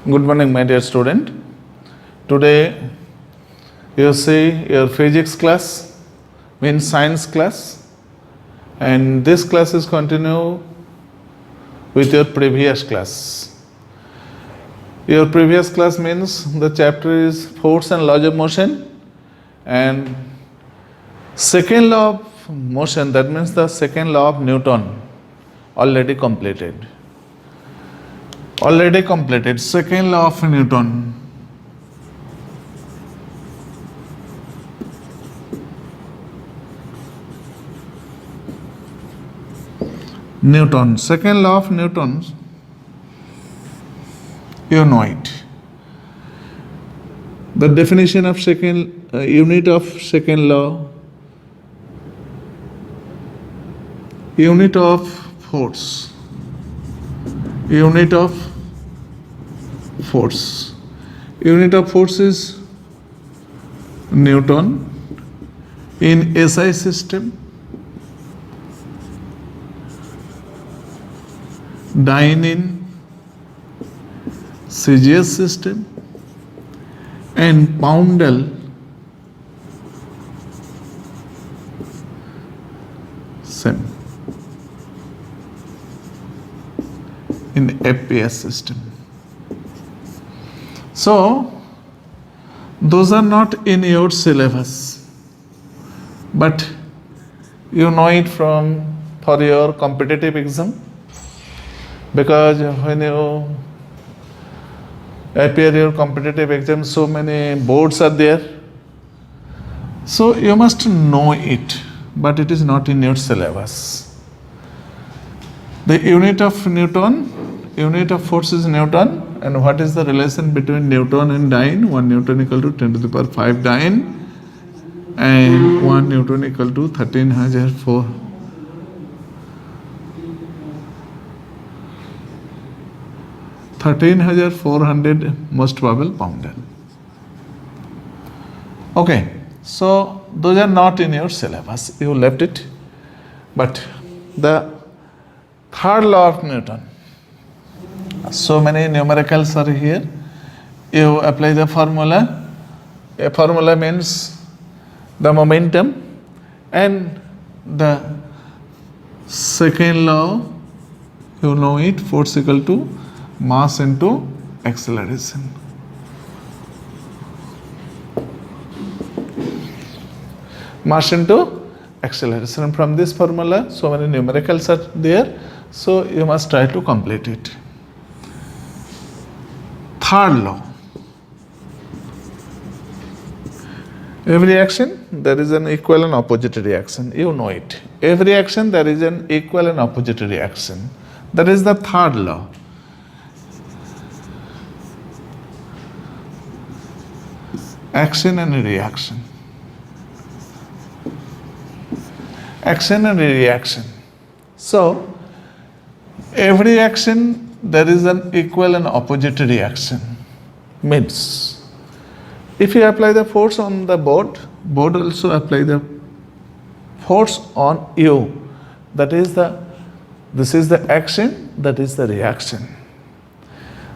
Good morning, my dear student. Today you see your physics class, means science class, and this class is continue with your previous class. Your previous class means the chapter is force and laws of motion, and second law of motion, that means the second law of Newton, already completed. Second law of Newton. Second law of Newton, you know it. The definition of second unit of second law, unit of force. Unit of force. Unit of force is Newton. In SI system, dyne in CGS system, and Poundal same in FPS system. So those are not in your syllabus, but you know it for your competitive exam, because when you appear your competitive exam, so many boards are there, so you must know it, but it is not in your syllabus. The unit of Newton, unit of force is Newton, and what is the relation between Newton and dyne? 1 Newton equal to 10 to the power 5 dyne, and 1 Newton equal to 13,400 most probable poundal. Okay, so those are not in your syllabus, you left it. But the third law of Newton, so many numericals are here. You apply the formula. A formula means the momentum, and the second law, you know it, force equal to mass into acceleration. Mass into acceleration. From this formula, so many numericals are there, so you must try to complete it. Third law. Every action, there is an equal and opposite reaction. You know it. Every action, there is an equal and opposite reaction. That is the third law. Action and reaction. Action and reaction. So, every action, there is an equal and opposite reaction. Means, if you apply the force on the board also apply the force on you. This is the action, that is the reaction.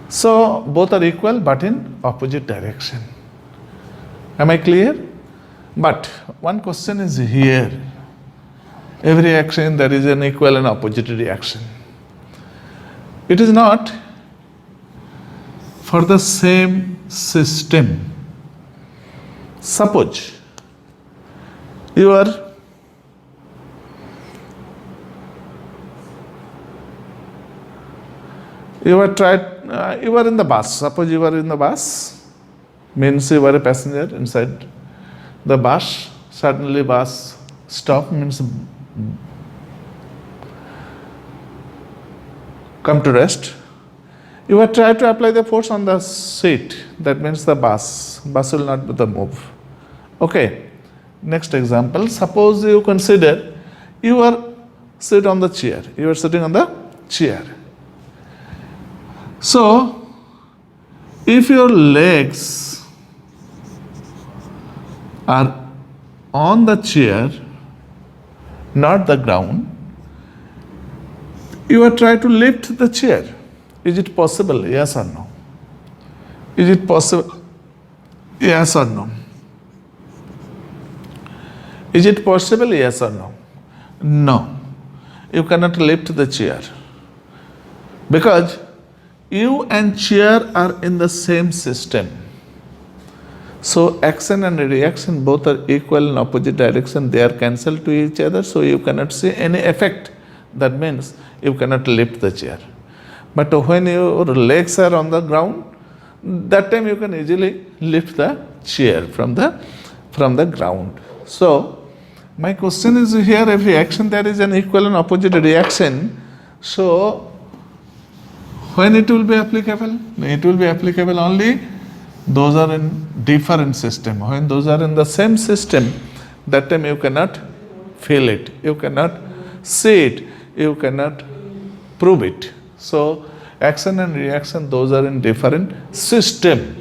So, both are equal but in opposite direction. Am I clear? But one question is here. Every action, there is an equal and opposite reaction. It is not for the same system. Suppose you are in the bus. Suppose you are in the bus, means you are a passenger inside the bus. Suddenly bus stop, means come to rest. You are trying to apply the force on the seat, that means the bus will not move. Okay, next example. Suppose you consider you are sitting on the chair. So, if your legs are on the chair, not the ground, you are trying to lift the chair. Is it possible? Yes or no? Is it possible? Yes or no? Is it possible? Yes or no? No. You cannot lift the chair because you and chair are in the same system. So action and reaction both are equal in opposite direction. They are cancelled to each other. So you cannot see any effect. That means you cannot lift the chair. But when your legs are on the ground, that time you can easily lift the chair from the ground. So my question is here, every action there is an equal and opposite reaction. So when it will be applicable? It will be applicable only those are in different system. When those are in the same system, that time you cannot feel it, you cannot see it, you cannot prove it. So action and reaction, those are in different system.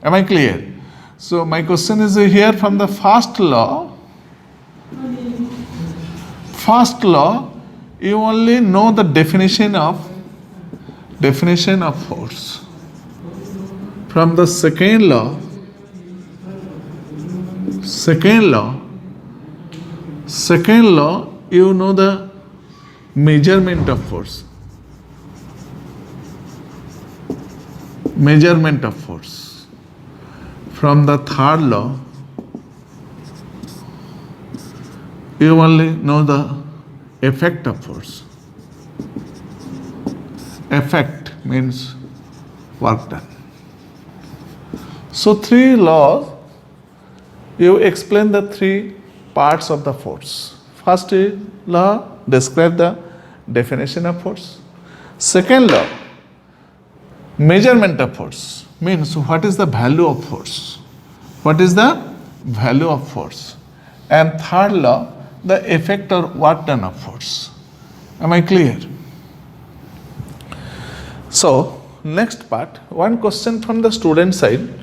Am I clear? So my question is here, from the first law, you only know the definition of force. From the second law, you know the measurement of force. From the third law, you only know the effect of force. Effect means work done. So three laws, you explain the three parts of the force. First law, describe the definition of force. Second law, measurement of force, means what is the value of force. And third law, the effect or work done of force. Am I clear? So next part, one question from the student side.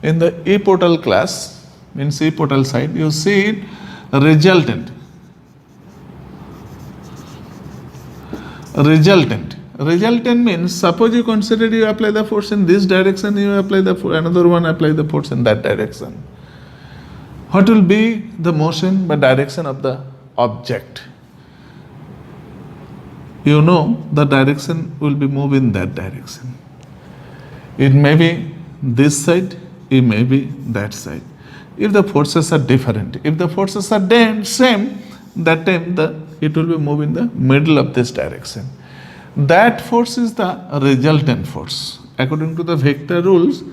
In the e-portal class, means e-portal side, you see it, resultant. Resultant means, suppose you consider you apply the force in this direction, you apply the another one apply the force in that direction. What will be the motion by direction of the object? You know the direction will be moved in that direction. It may be this side, it may be that side. If the forces are different, if the forces are same, that time it will be moving in the middle of this direction. That force is the resultant force. According to the vector rules,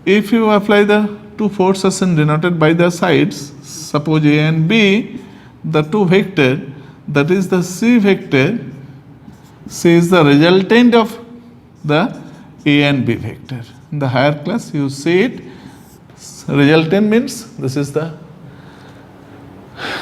if you apply the two forces and denoted by the sides, suppose A and B, the two vector, that is the C vector, C is the resultant of the A and B vector. In the higher class, you see it, resultant means this is the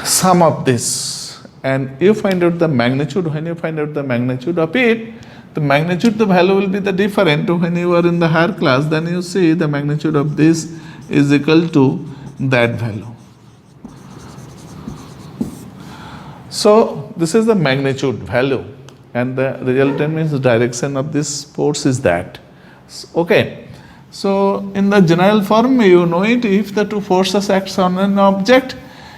sum of this, and you find out the magnitude. When you find out the magnitude of it, the value will be the different. When you are in the higher class, then you see the magnitude of this is equal to that value. So this is the magnitude value, and the resultant means the direction of this force is that. Okay. So in the general form, you know it, if the two forces act on an object,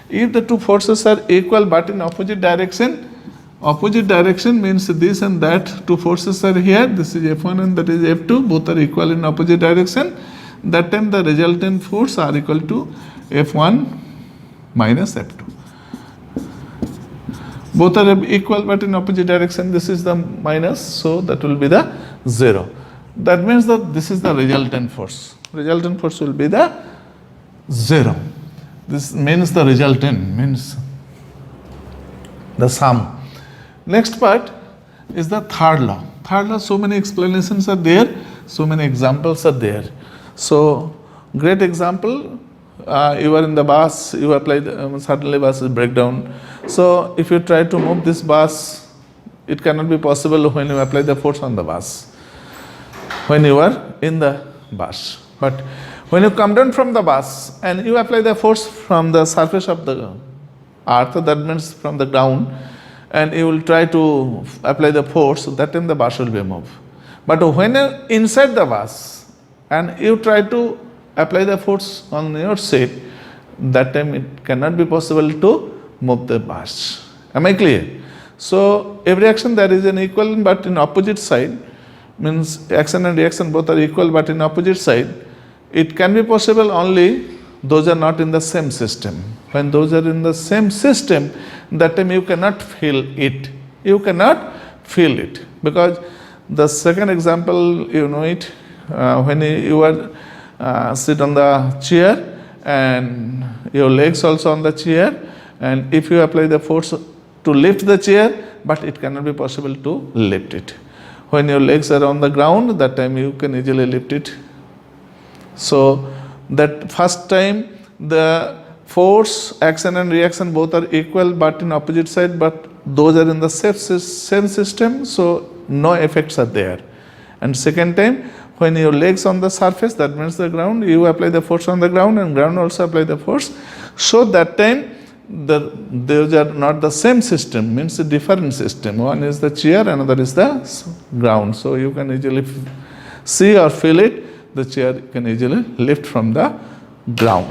if the two forces are equal but in opposite direction means this and that, two forces are here, this is F1 and that is F2, both are equal in opposite direction, that time the resultant force are equal to F1 minus F2. Both are equal but in opposite direction, this is the minus, so that will be the 0. That means that this is the resultant force. Resultant force will be the 0. This means the resultant, means the sum. Next part is the third law. Third law, so many explanations are there, so many examples are there. So, great example, you are in the bus, you apply, suddenly bus is breakdown. So, if you try to move this bus, it cannot be possible when you apply the force on the bus, when you are in the bus. But when you come down from the bus and you apply the force from the surface of the earth, that means from the ground, and you will try to apply the force, that time the bus will be moved. But when you inside the bus, and you try to apply the force on your seat, that time it cannot be possible to move the bus. Am I clear? So every action there is an equal but in opposite side, means action and reaction both are equal but in opposite side. It can be possible only those are not in the same system. When those are in the same system, that time you cannot feel it. You cannot feel it, because the second example, you know it, when you are sit on the chair and your legs also on the chair, and if you apply the force to lift the chair, but it cannot be possible to lift it. When your legs are on the ground, that time you can easily lift it. So that first time the force, action and reaction both are equal but in opposite side, but those are in the same system, so no effects are there. And second time, when your legs on the surface, that means the ground, you apply the force on the ground and ground also apply the force. So that time those are not the same system, means a different system. One is the chair, another is the ground. So you can easily see or feel it, the chair can easily lift from the ground.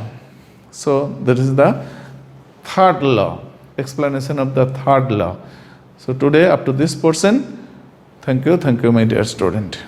So that is the third law, explanation of the third law. So today up to this portion, thank you my dear student.